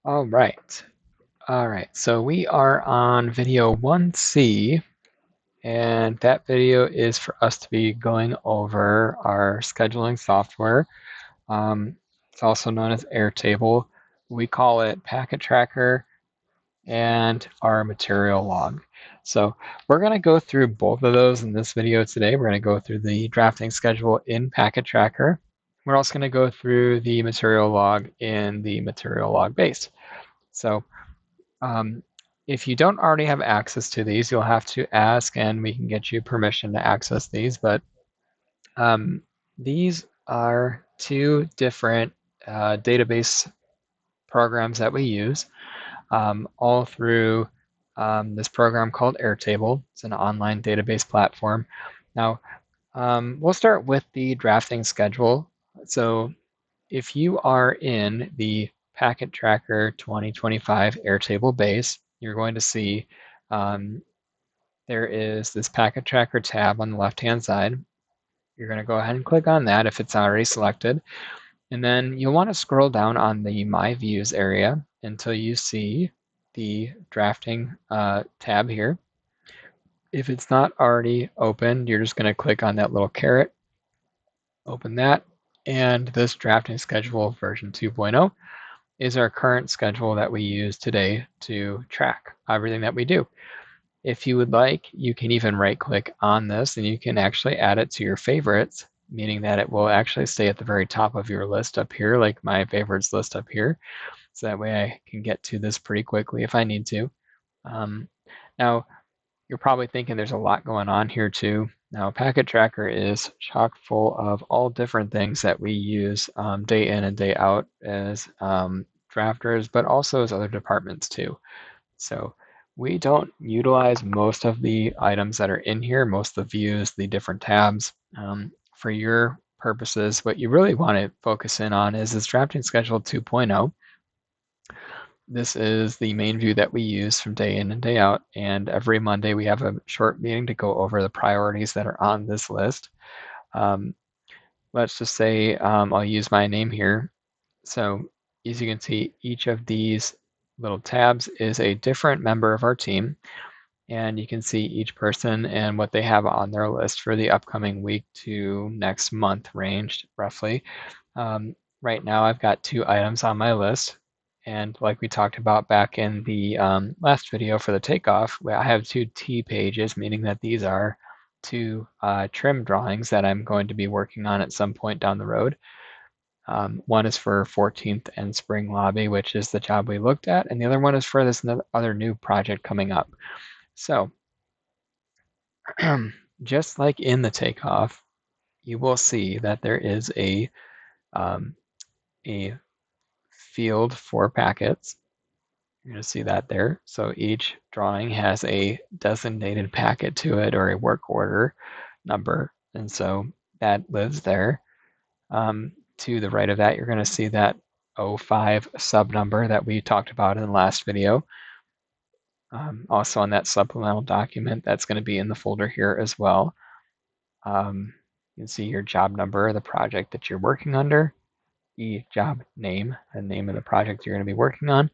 All right. All right. So we are on video 1C, and that video is for us to be going over our scheduling software. It's also known as Airtable. We call it Packet Tracker and our material log. So we're going to go through both of those in this video today. We're going to go through the drafting schedule in Packet Tracker. We're also going to go through the material log in the material log base. So um, if you don't already have access to these, you'll have to ask and we can get you permission to access these. But um, these are two different database programs that we use all through this program called Airtable. It's an online database platform. Now, we'll start with the drafting schedule. So if you are in the Packet Tracker 2025 Airtable base, you're going to see um, there is this Packet Tracker tab on the left-hand side. You're going to go ahead and click on that if it's already selected. And then you'll want to scroll down on the My Views area until you see the drafting tab here. If it's not already open, you're just going to click on that little caret, open that, and this drafting schedule version 2.0 is our current schedule that we use today to track everything that we do. If you would like, you can even right click on this and you can actually add it to your favorites, meaning that it will actually stay at the very top of your list up here, like my favorites list up here. So that way I can get to this pretty quickly if I need to. Now, you're probably thinking there's a lot going on here too. Now, Packet Tracker is chock full of all different things that we use day in and day out as drafters, but also as other departments too. So we don't utilize most of the items that are in here, most of the views, the different tabs. For your purposes, what you really want to focus in on is this drafting schedule 2.0. This is the main view that we use from day in and day out. And every Monday we have a short meeting to go over the priorities that are on this list. Let's just say I'll use my name here. So as you can see, each of these little tabs is a different member of our team. And you can see each person and what they have on their list for the upcoming week to next month ranged roughly. Right now I've got 2 items on my list. And like we talked about back in the last video for the takeoff, I have 2 T pages, meaning that these are 2 trim drawings that I'm going to be working on at some point down the road. One is for 14th and Spring Lobby, which is the job we looked at, and the other one is for this other new project coming up. So just like in the takeoff, you will see that there is a field for packets. You're going to see that there. So each drawing has a designated packet to it or a work order number. And so that lives there. To the right of that, you're going to see that 05 sub number that we talked about in the last video. Also on that supplemental document, that's going to be in the folder here as well. You can see your job number, the project that you're working under, the job name, the name of the project you're going to be working on,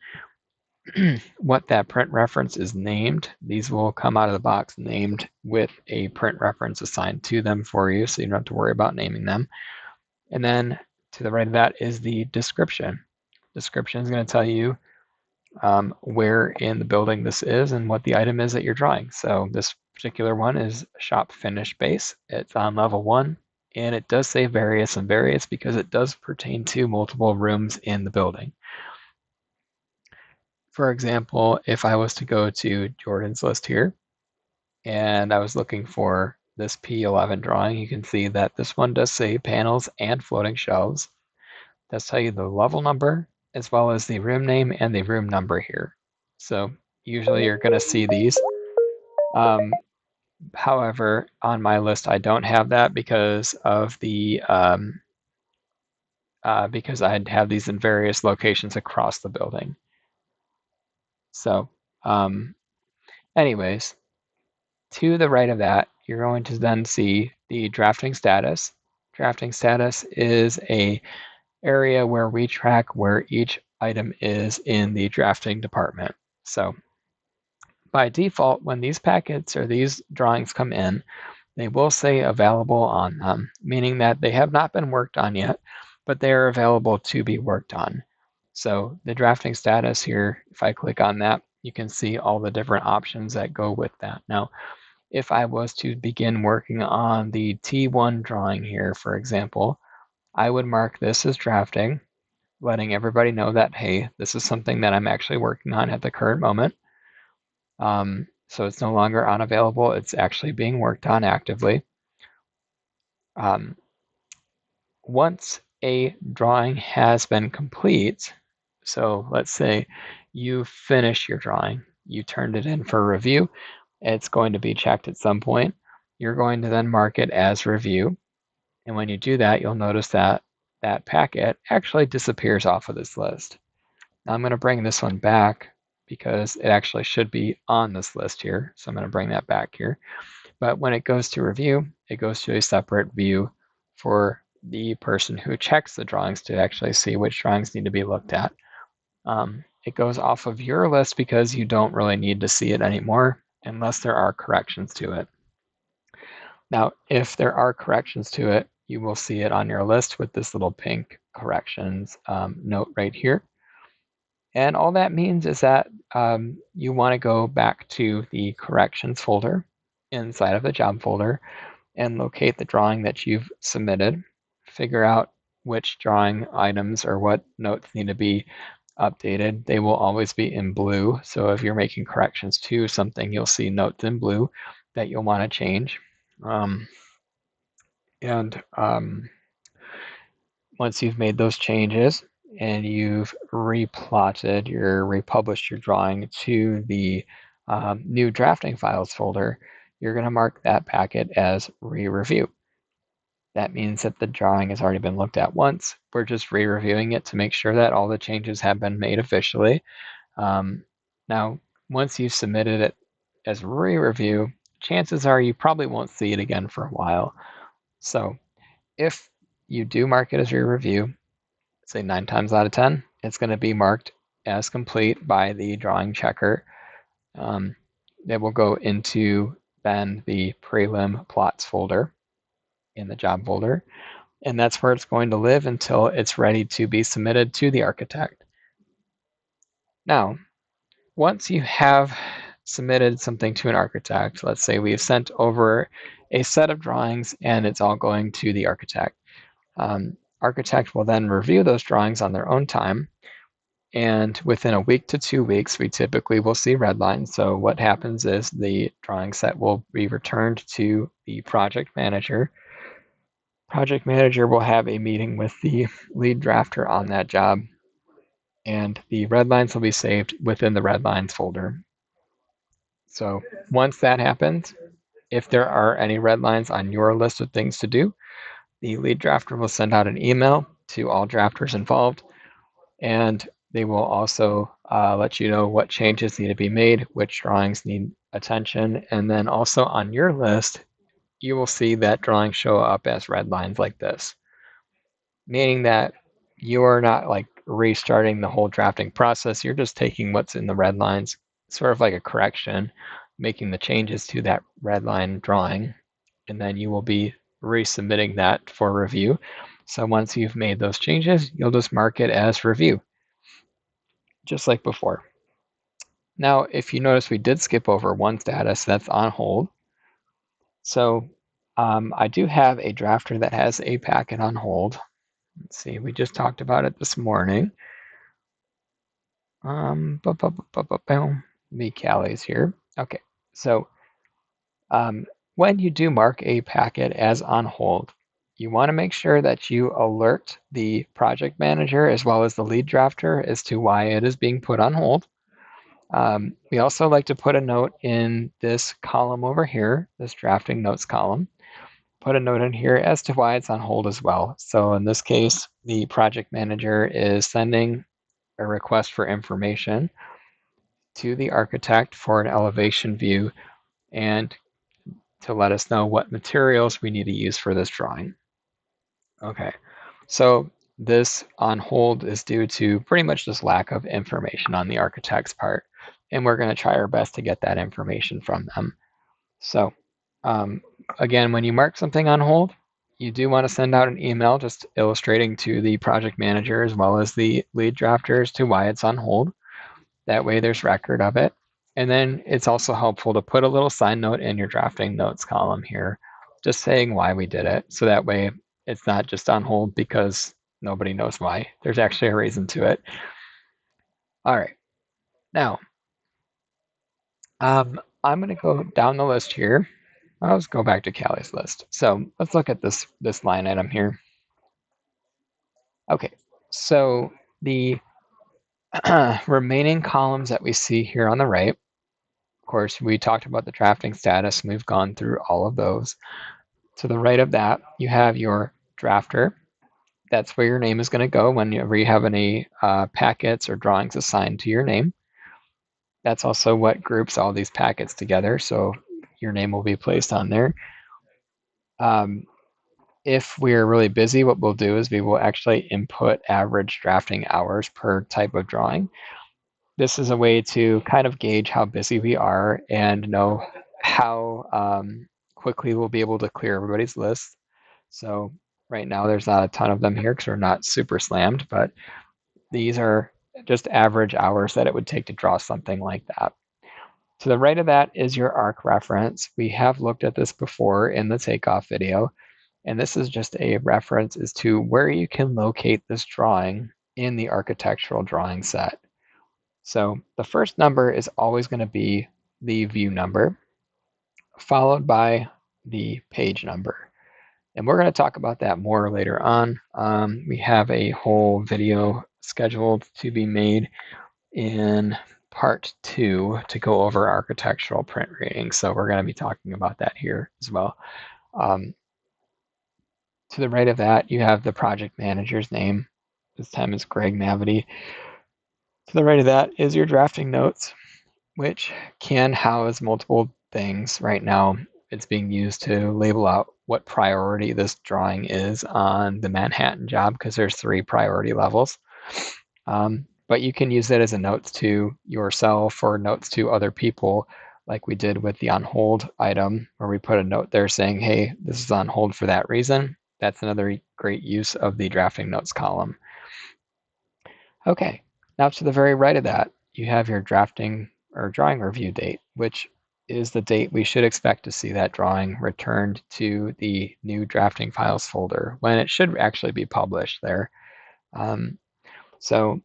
what that print reference is named. These will come out of the box named with a print reference assigned to them for you, so you don't have to worry about naming them. And then to the right of that is the description. Description is going to tell you where in the building this is and what the item is that you're drawing. So this particular one is shop finish base. It's on level 1, and it does say various and various because it does pertain to multiple rooms in the building. For example, if I was to go to Jordan's list here, and I was looking for this P11 drawing, you can see that this one does say panels and floating shelves. That's tell you the level number as well as the room name and the room number here. So usually you're going to see these. However, on my list, I don't have that because of the because I have these in various locations across the building. So anyways, to the right of that, you're going to then see the drafting status. Drafting status is a area where we track where each item is in the drafting department. So by default, when these packets or these drawings come in, they will say available on them, meaning that they have not been worked on yet, but they are available to be worked on. So the drafting status here, if I click on that, you can see all the different options that go with that. Now, if I was to begin working on the T1 drawing here, for example, I would mark this as drafting, letting everybody know that, hey, this is something that I'm actually working on at the current moment. So it's no longer unavailable, it's actually being worked on actively. Um, Once a drawing has been complete, so let's say you finish your drawing, you turned it in for review, it's going to be checked at some point. You're going to then mark it as review. And when you do that, you'll notice that that packet actually disappears off of this list. Now I'm going to bring this one back because it actually should be on this list here. So I'm going to bring that back here. But when it goes to review, it goes to a separate view for the person who checks the drawings to actually see which drawings need to be looked at. It goes off of your list because you don't really need to see it anymore unless there are corrections to it. Now, if there are corrections to it, you will see it on your list with this little pink corrections note right here. And all that means is that you want to go back to the corrections folder inside of the job folder and locate the drawing that you've submitted, figure out which drawing items or what notes need to be updated. They will always be in blue. So if you're making corrections to something, you'll see notes in blue that you'll want to change. And once you've made those changes and you've republished your drawing to the new drafting files folder, you're going to mark that packet as re-review. That means that the drawing has already been looked at once. We're just re-reviewing it to make sure that all the changes have been made officially. Now, once you've submitted it as re-review, chances are you probably won't see it again for a while. So if you do mark it as re-review, say 9 times out of 10, it's going to be marked as complete by the drawing checker. It will go into then the prelim plots folder in the job folder, and that's where it's going to live until it's ready to be submitted to the architect. Now, once you have submitted something to an architect, let's say we've sent over a set of drawings and it's all going to the architect. Architect will then review those drawings on their own time, and within a week to 2 weeks, we typically will see red lines. So what happens is the drawing set will be returned to the project manager. Project manager will have a meeting with the lead drafter on that job, and the red lines will be saved within the red lines folder. So once that happens, if there are any red lines on your list of things to do, the lead drafter will send out an email to all drafters involved, and they will also let you know what changes need to be made, which drawings need attention, and then also on your list, you will see that drawings show up as red lines like this, meaning that you are not like restarting the whole drafting process. You're just taking what's in the red lines, sort of like a correction, making the changes to that red line drawing, and then you will be resubmitting that for review. So once you've made those changes, you'll just mark it as review, just like before. Now, if you notice, we did skip over one status that's on hold. So I do have a drafter that has a packet on hold. Let's see, we just talked about it this morning. Me Callie's here. Okay, so when you do mark a packet as on hold, you want to make sure that you alert the project manager as well as the lead drafter as to why it is being put on hold. We also like to put a note in this column over here, this drafting notes column. Put a note in here as to why it's on hold as well. So in this case, the project manager is sending a request for information to the architect for an elevation view and to let us know what materials we need to use for this drawing. Okay, so this on hold is due to pretty much just lack of information on the architect's part. And we're going to try our best to get that information from them. So um, again, when you mark something on hold, you do want to send out an email just illustrating to the project manager as well as the lead drafters to why it's on hold. That way there's record of it. And then it's also helpful to put a little side note in your drafting notes column here, just saying why we did it. So that way it's not just on hold because nobody knows why. There's actually a reason to it. All right. Now, I'm going to go down the list here. Let's go back to Callie's list. So let's look at this line item here. Okay, so the remaining columns that we see here on the right, of course, we talked about the drafting status, and we've gone through all of those. To the right of that, you have your drafter. That's where your name is going to go whenever you have any packets or drawings assigned to your name. That's also what groups all these packets together, so your name will be placed on there. If we're really busy, what we'll do is we will actually input average drafting hours per type of drawing. This is a way to kind of gauge how busy we are and know how quickly we'll be able to clear everybody's list. So right now there's not a ton of them here because we're not super slammed, but these are just average hours that it would take to draw something like that. To the right of that is your arc reference. We have looked at this before in the takeoff video. And this is just a reference as to where you can locate this drawing in the architectural drawing set. So the first number is always going to be the view number, followed by the page number. And we're going to talk about that more later on. We have a whole video scheduled to be made in part 2 to go over architectural print reading. So we're going to be talking about that here as well. To the right of that, you have the project manager's name. This time it's Greg Mavity. To the right of that is your drafting notes, which can house multiple things. Right now, it's being used to label out what priority this drawing is on the Manhattan job because there's 3 priority levels. But you can use it as a notes to yourself or notes to other people, like we did with the on hold item, where we put a note there saying, hey, this is on hold for that reason. That's another great use of the drafting notes column. Okay, now to the very right of that, you have your drafting or drawing review date, which is the date we should expect to see that drawing returned to the new drafting files folder when it should actually be published there. So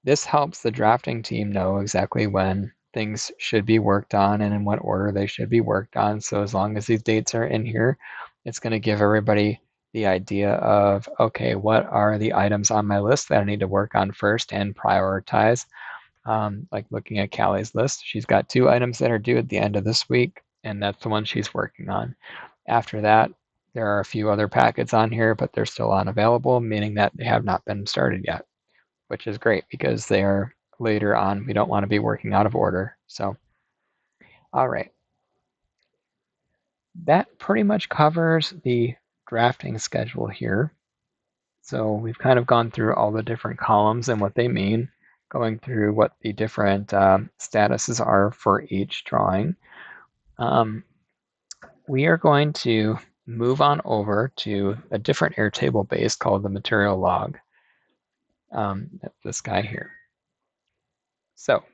this helps the drafting team know exactly when things should be worked on and in what order they should be worked on. So as long as these dates are in here, it's going to give everybody the idea of, okay, what are the items on my list that I need to work on first and prioritize? Like looking at Callie's list, she's got 2 items that are due at the end of this week, and that's the one she's working on. After that, there are a few other packets on here, but they're still unavailable, meaning that they have not been started yet, which is great because they are later on. We don't want to be working out of order. So, all right. That pretty much covers the drafting schedule here. So we've kind of gone through all the different columns and what they mean, going through what the different statuses are for each drawing. We are going to move on over to a different Airtable base called the material log. This guy here. So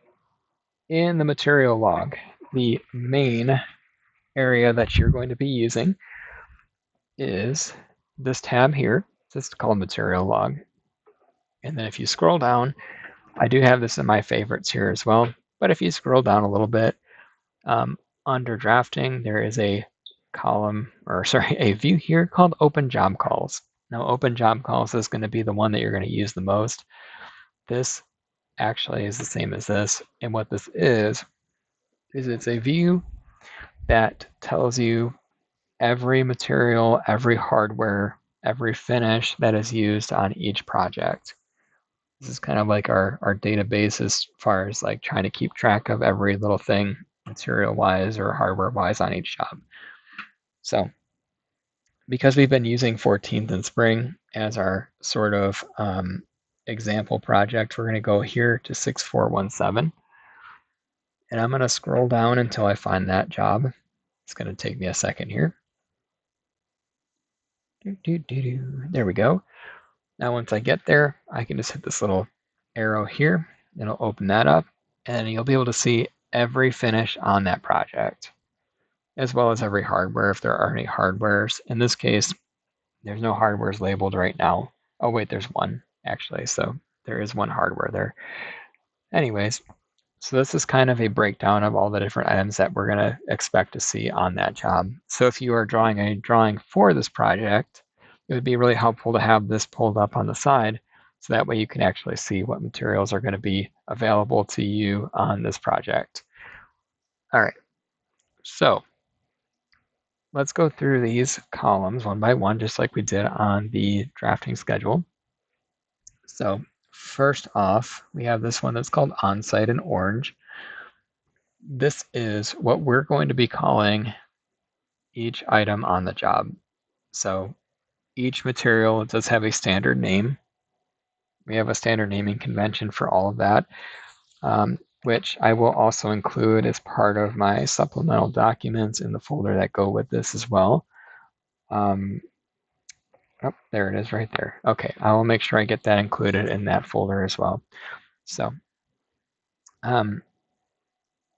in the material log, the main area that you're going to be using is this tab here. It's called material log. And then if you scroll down, I do have this in my favorites here as well. But if you scroll down a little bit, under drafting, there is a column, or sorry, a view here called open job calls. Now, open job calls is going to be the one that you're going to use the most. This actually is the same as this. And what this is it's a view that tells you every material, every hardware, every finish that is used on each project. This is kind of like our database as far as like trying to keep track of every little thing material-wise or hardware-wise on each job. So because we've been using 14th and Spring, as our sort of example project, we're going to go here to 6417. And I'm going to scroll down until I find that job. It's going to take me a second here. There we go. Now once I get there, I can just hit this little arrow here. It'll open that up, and you'll be able to see every finish on that project, as well as every hardware if there are any hardwares. In this case, there's no hardwares labeled right now. Oh wait, there's one actually, so there is one hardware there. Anyways, so this is kind of a breakdown of all the different items that we're going to expect to see on that job. So if you are drawing a drawing for this project, it would be really helpful to have this pulled up on the side, so that way you can actually see what materials are going to be available to you on this project. All right, so let's go through these columns one by one, just like we did on the drafting schedule. So first off, we have this one that's called on-site in orange. This is what we're going to be calling each item on the job. So each material does have a standard name. We have a standard naming convention for all of that, which I will also include as part of my supplemental documents in the folder that go with this as well. Oh, there it is right there. Okay, I will make sure I get that included in that folder as well. So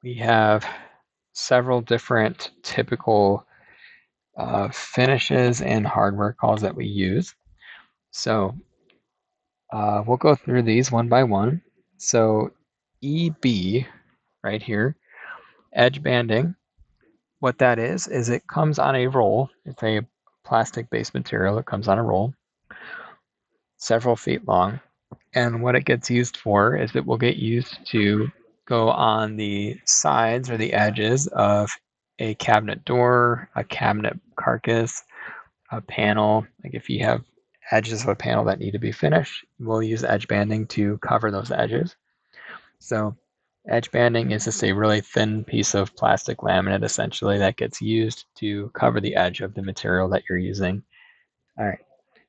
we have several different typical finishes and hardware calls that we use. So we'll go through these one by one. So EB right here, edge banding. What that is it comes on a roll. It's a plastic-based material that comes on a roll, several feet long. And what it gets used for is it will get used to go on the sides or the edges of a cabinet door, a cabinet carcass, a panel. Like if you have edges of a panel that need to be finished, we'll use edge banding to cover those edges. So edge banding is just a really thin piece of plastic laminate essentially that gets used to cover the edge of the material that you're using. All right,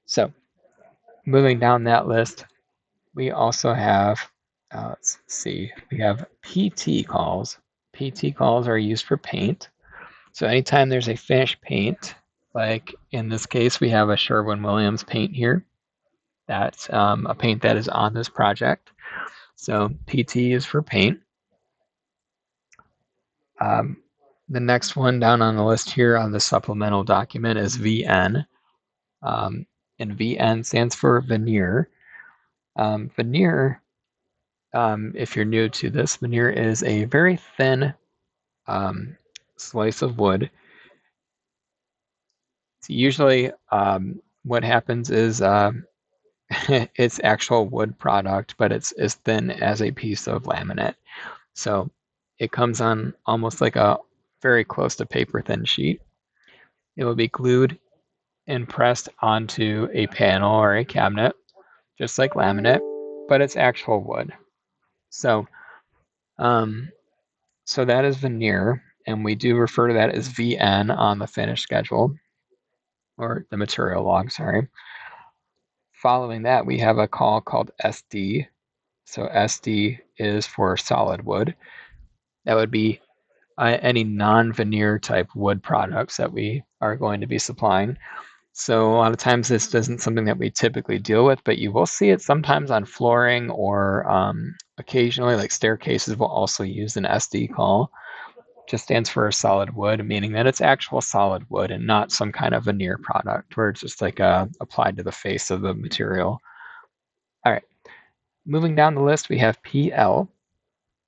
so moving down that list, we also have, let's see, we have PT calls. PT calls are used for paint. So anytime there's a finished paint, like in this case, we have a Sherwin-Williams paint here. That's a paint that is on this project. So PT is for paint. The next one down on the list here on the supplemental document is VN. And VN stands for veneer. Veneer, if you're new to this, veneer is a very thin slice of wood. So usually what happens is it's actual wood product, but it's as thin as a piece of laminate. So it comes on almost like a very close to paper thin sheet. It will be glued and pressed onto a panel or a cabinet, just like laminate, but it's actual wood. So, so that is veneer, and we do refer to that as VN on the finish schedule, or the material log, sorry. Following that, we have a call called SD. So SD is for solid wood. That would be any non-veneer type wood products that we are going to be supplying. So a lot of times this isn't something that we typically deal with, but you will see it sometimes on flooring, or occasionally like staircases will also use an SD call. Just stands for solid wood, meaning that it's actual solid wood and not some kind of veneer product where it's just like applied to the face of the material. All right, moving down the list, we have PL,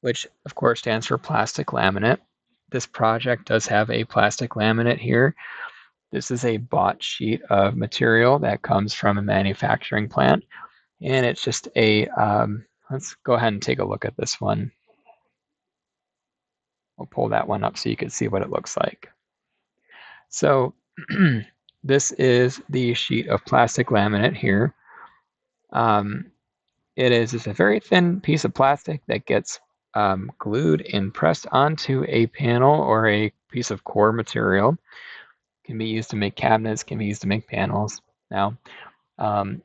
which of course stands for plastic laminate. This project does have a plastic laminate here. This is a bought sheet of material that comes from a manufacturing plant, and it's just a, let's go ahead and take a look at this one. We'll pull that one up so you can see what it looks like. So this is the sheet of plastic laminate here. It is just a very thin piece of plastic that gets glued and pressed onto a panel or a piece of core material. Can be used to make cabinets, can be used to make panels. Now, Um,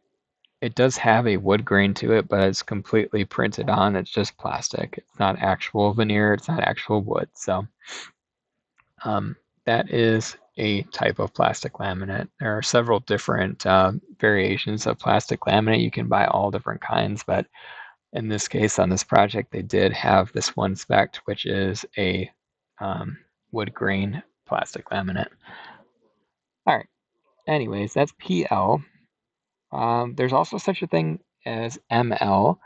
it does have a wood grain to it, but it's completely printed on. It's just plastic. It's not actual veneer. It's not actual wood. So um, that is a type of plastic laminate. There are several different variations of plastic laminate. You can buy all different kinds, but in this case, on this project, they did have this one spec, which is a um, wood grain plastic laminate. All right. Anyways, that's PL. There's also such a thing as ML,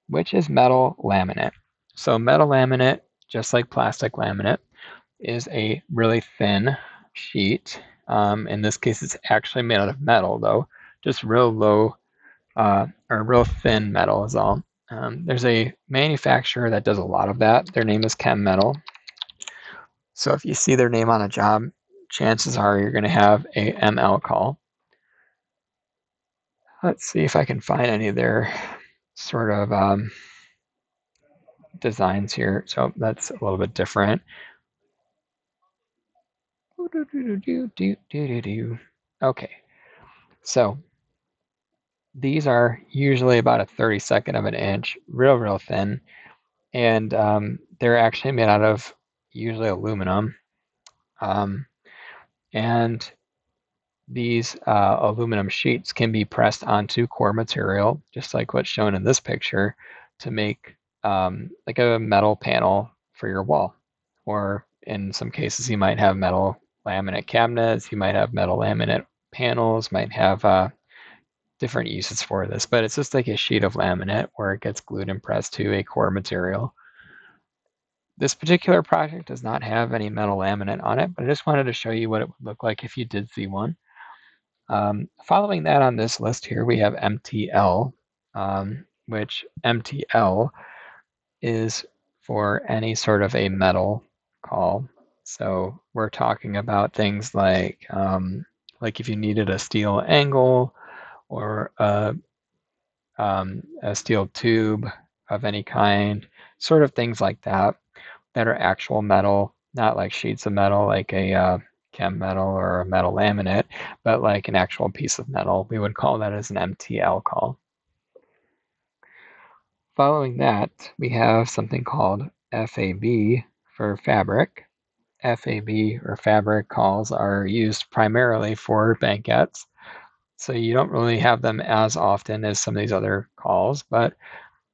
which is metal laminate. So metal laminate, just like plastic laminate, is a really thin sheet. In this case, it's actually made out of metal, though, just real low or real thin metal is all. There's a manufacturer that does a lot of that. Their name is Chem Metal. So if you see their name on a job, chances are you're going to have a ML call. Let's see if I can find any of their sort of designs here. So that's a little bit different. Okay, so these are usually about a 32nd of an inch, real thin, and they're actually made out of usually aluminum. Um, and these aluminum sheets can be pressed onto core material, just like what's shown in this picture, to make like a metal panel for your wall. Or in some cases, you might have metal laminate cabinets, you might have metal laminate panels, might have different uses for this, but it's just like a sheet of laminate where it gets glued and pressed to a core material. This particular project does not have any metal laminate on it, but I just wanted to show you what it would look like if you did see one. Following that on this list here, we have MTL, which MTL is for any sort of a metal call. So we're talking about things like if you needed a steel angle or a steel tube of any kind, sort of things like that that are actual metal, not like sheets of metal like a chem metal or a metal laminate, but like an actual piece of metal. We would call that as an MTL call. Following that, we have something called FAB for fabric. FAB or fabric calls are used primarily for banquettes. So you don't really have them as often as some of these other calls, but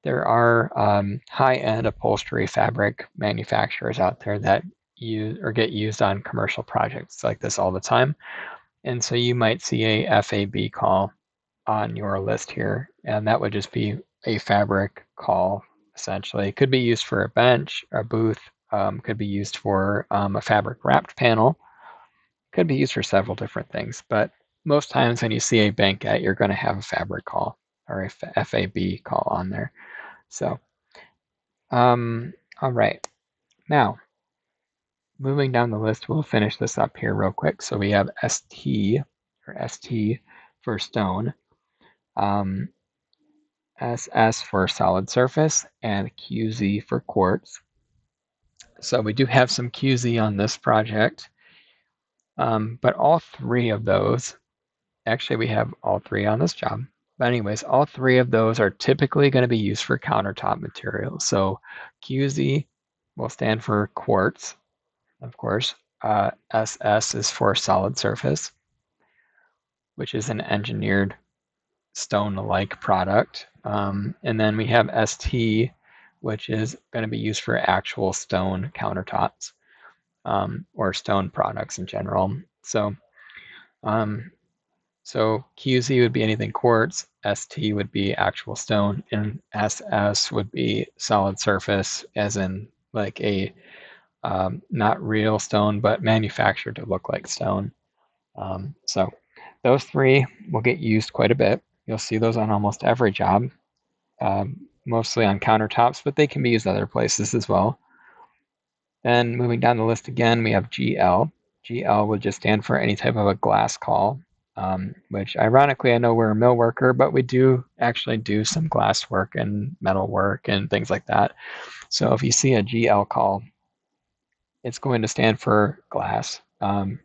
there are high-end upholstery fabric manufacturers out there that use or get used on commercial projects like this all the time. And so you might see a FAB call on your list here, and that would just be a fabric call essentially. It could be used for a bench, a booth, could be used for a fabric wrapped panel, could be used for several different things. But most times when you see a banquette, you're going to have a fabric call or a FAB call on there. So, all right. Now, moving down the list, we'll finish this up here real quick. So we have ST or ST for stone, um, SS for solid surface, and QZ for quartz. So we do have some QZ on this project, but all three of those, actually we have all three on this job. But anyways, all three of those are typically going to be used for countertop materials. So QZ will stand for quartz, of course. SS is for solid surface, which is an engineered stone-like product. And then we have ST, which is going to be used for actual stone countertops or stone products in general. Um, so QZ would be anything quartz, ST would be actual stone, and SS would be solid surface, as in like a not real stone, but manufactured to look like stone. So those three will get used quite a bit. You'll see those on almost every job, mostly on countertops, but they can be used other places as well. Then moving down the list again, we have GL. GL would just stand for any type of a glass call, which ironically, I know we're a mill worker, but we do actually do some glass work and metal work and things like that. So if you see a GL call, it's going to stand for glass,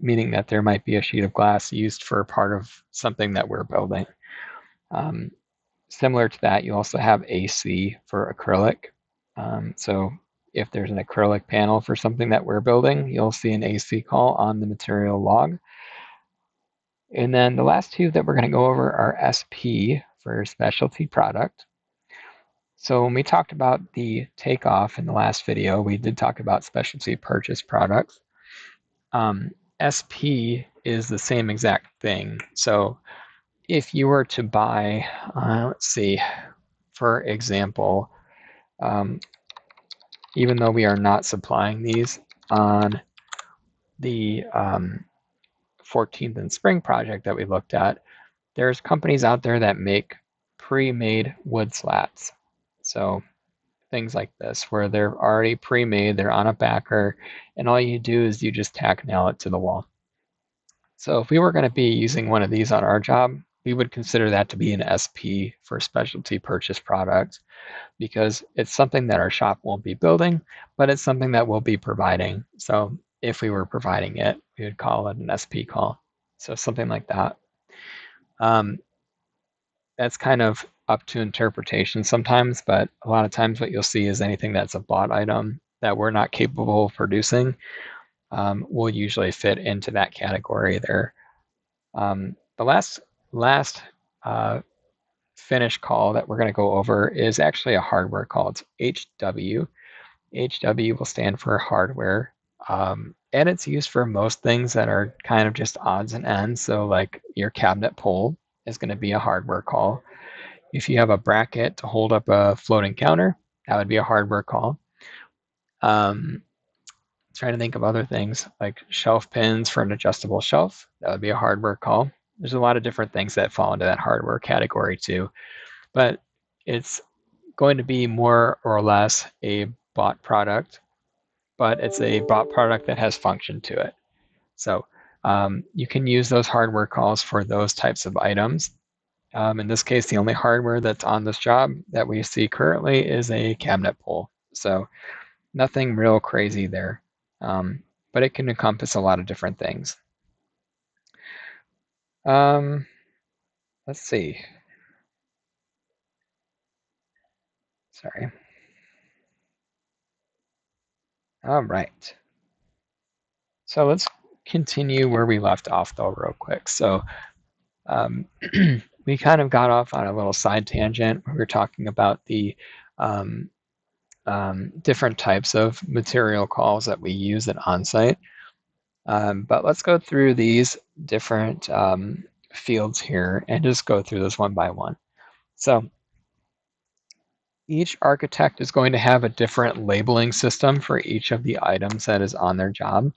meaning that there might be a sheet of glass used for part of something that we're building. Similar to that, you also have AC for acrylic. So if there's an acrylic panel for something that we're building, you'll see an AC call on the material log. And then the last two that we're going to go over are SP for specialty product. So when we talked about the takeoff in the last video, we did talk about specialty purchase products. SP is the same exact thing. So if you were to buy, let's see, for example, um, even though we are not supplying these on the 14th and Spring project that we looked at, there's companies out there that make pre-made wood slats. So things like this, where they're already pre-made, they're on a backer, and all you do is you just tack nail it to the wall. So if we were going to be using one of these on our job, we would consider that to be an SP for specialty purchase products, because it's something that our shop won't be building, but it's something that we'll be providing. So if we were providing it, we would call it an SP call. So something like that. Um, that's kind of up to interpretation sometimes, but a lot of times what you'll see is anything that's a bought item that we're not capable of producing will usually fit into that category there. The last finish call that we're going to go over is actually a hardware call. It's HW. HW will stand for hardware. And it's used for most things that are kind of just odds and ends. So like your cabinet pole is going to be a hardware call. If you have a bracket to hold up a floating counter, that would be a hardware call. Trying to think of other things like shelf pins for an adjustable shelf. That would be a hardware call. There's a lot of different things that fall into that hardware category too, but it's going to be more or less a bought product, but it's a bought product that has function to it. So you can use those hardware calls for those types of items. In this case, the only hardware that's on this job that we see currently is a cabinet pole. So nothing real crazy there, but it can encompass a lot of different things. Let's see. Sorry. All right. So let's continue where we left off though real quick. So we kind of got off on a little side tangent. We were talking about the um, different types of material calls that we use at onsite. But let's go through these different fields here and just go through this one by one. So each architect is going to have a different labeling system for each of the items that is on their job.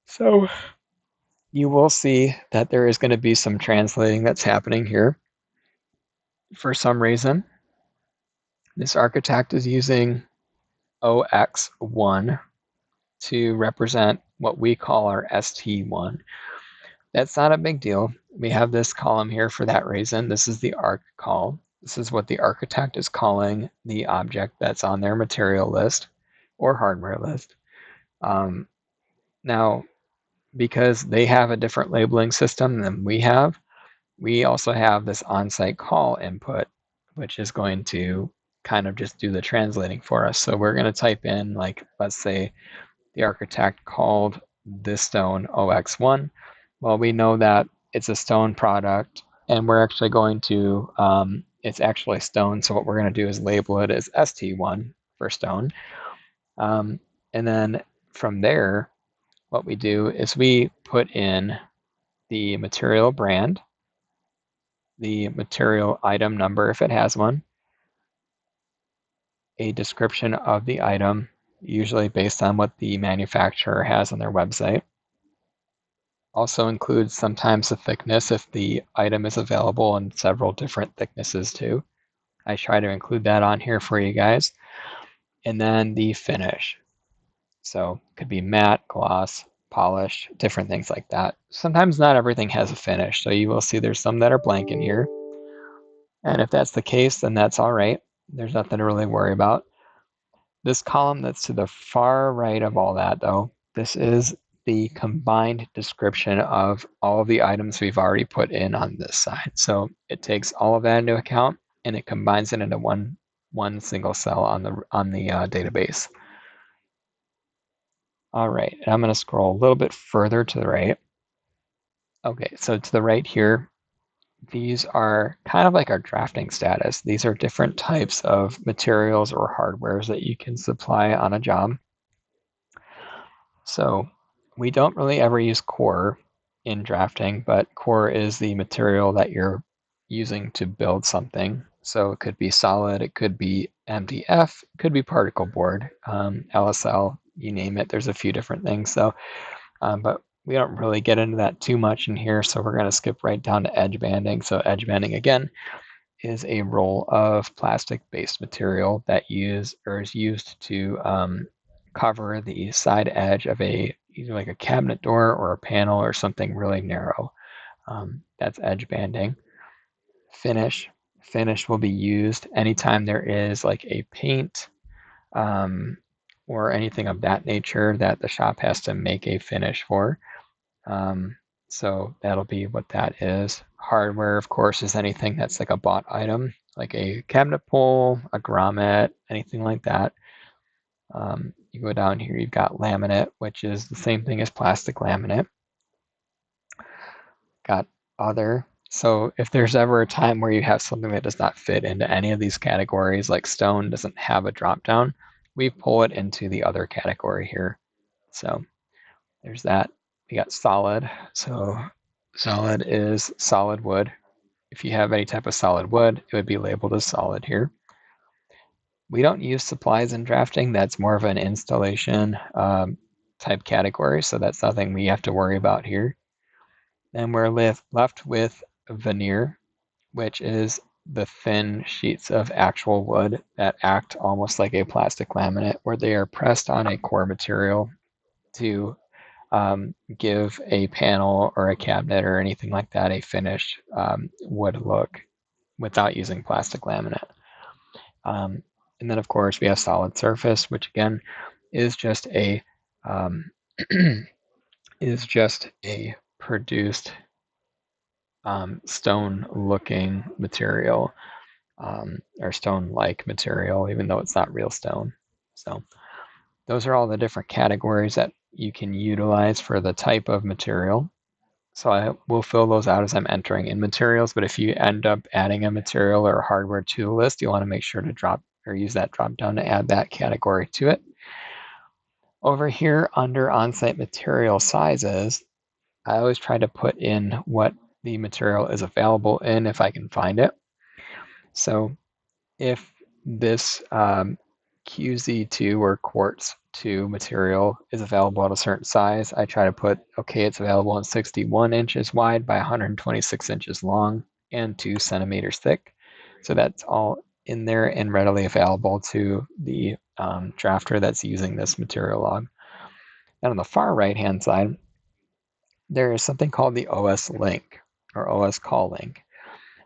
So you will see that there is going to be some translating that's happening here. For some reason, this architect is using OX1 to represent what we call our ST1. That's not a big deal. We have this column here for that reason. This is the arc call. This is what the architect is calling the object that's on their material list or hardware list. Now, because they have a different labeling system than we also have this on-site call input, which is going to kind of just do the translating for us. So we're going to type in, like, let's say the architect called this stone OX1. Well, we know that it's a stone product, and we're actually going to, it's actually stone, so what we're going to do is label it as ST1 for stone. And then from there, what we do is we put in the material brand, the material item number if it has one, a description of the item, usually based on what the manufacturer has on their website. Also includes sometimes the thickness if the item is available in several different thicknesses too. I try to include that on here for you guys. And then the finish. So it could be matte, gloss, polish, different things like that. Sometimes not everything has a finish, so you will see there's some that are blank in here. And if that's the case, then that's all right. There's nothing to really worry about. This column that's to the far right of all that, though, this is the combined description of all of the items we've already put in on this side. So it takes all of that into account and it combines it into one single cell on the database. All right, and I'm going to scroll a little bit further to the right. Okay, so to the right here, these are kind of like our drafting status. These are different types of materials or hardwares that you can supply on a job. So we don't really ever use core in drafting, but core is the material that you're using to build something. So it could be solid, it could be MDF, it could be particle board, LSL, you name it. There's a few different things. So, but we don't really get into that too much in here. So we're going to skip right down to edge banding. So edge banding again is a roll of plastic-based material that is used to cover the side edge of either like a cabinet door or a panel or something really narrow. That's edge banding. Finish. Finish will be used anytime there is like a paint or anything of that nature that the shop has to make a finish for. So that'll be what that is. Hardware, of course, is anything that's like a bought item, like a cabinet pole, a grommet, anything like that. You go down here, you've got laminate, which is the same thing as plastic laminate. Got other. So if there's ever a time where you have something that does not fit into any of these categories, like stone doesn't have a drop down, we pull it into the other category here. So there's that. We got solid. So solid is solid wood. If you have any type of solid wood, it would be labeled as solid here. We don't use supplies in drafting. That's more of an installation type category, so that's nothing we have to worry about here. Then we're left with veneer, which is the thin sheets of actual wood that act almost like a plastic laminate, where they are pressed on a core material to give a panel or a cabinet or anything like that a finished wood look without using plastic laminate. And then, of course, we have solid surface, which again is just a is just a produced stone-looking material or stone-like material, even though it's not real stone. So those are all the different categories that you can utilize for the type of material. So I will fill those out as I'm entering in materials, but if you end up adding a material or a hardware to the list, you want to make sure to drop or use that drop down to add that category to it. Over here under on-site material sizes, I always try to put in what the material is available in if I can find it. So if this QZ2 or quartz 2 material is available at a certain size, I try to put, okay, it's available in 61 inches wide by 126 inches long and 2 centimeters thick. So that's all in there and readily available to the drafter that's using this material log. And on the far right hand side, there is something called the OS link or OS call link.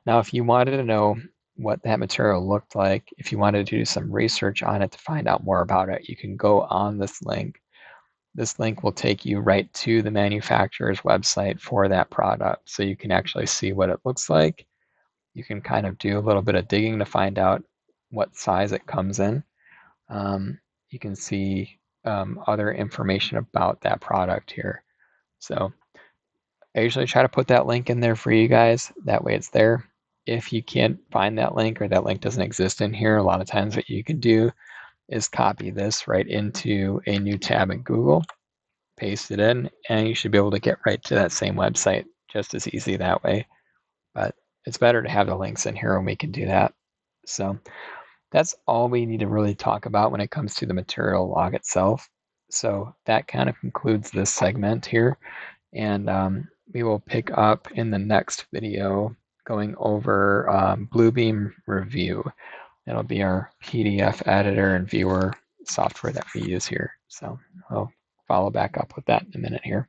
Now, if you wanted to know what that material looked like, if you wanted to do some research on it to find out more about it, you can go on this link. This link will take you right to the manufacturer's website for that product. So you can actually see what it looks like. You can kind of do a little bit of digging to find out what size it comes in. You can see other information about that product here. So I usually try to put that link in there for you guys. That way it's there. If you can't find that link or that link doesn't exist in here, a lot of times what you can do is copy this right into a new tab in Google, paste it in, and you should be able to get right to that same website just as easy that way. But it's better to have the links in here when we can do that. So that's all we need to really talk about when it comes to the material log itself. So that kind of concludes this segment here. And we will pick up in the next video going over Bluebeam Review. It'll be our PDF editor and viewer software that we use here. So I'll follow back up with that in a minute here.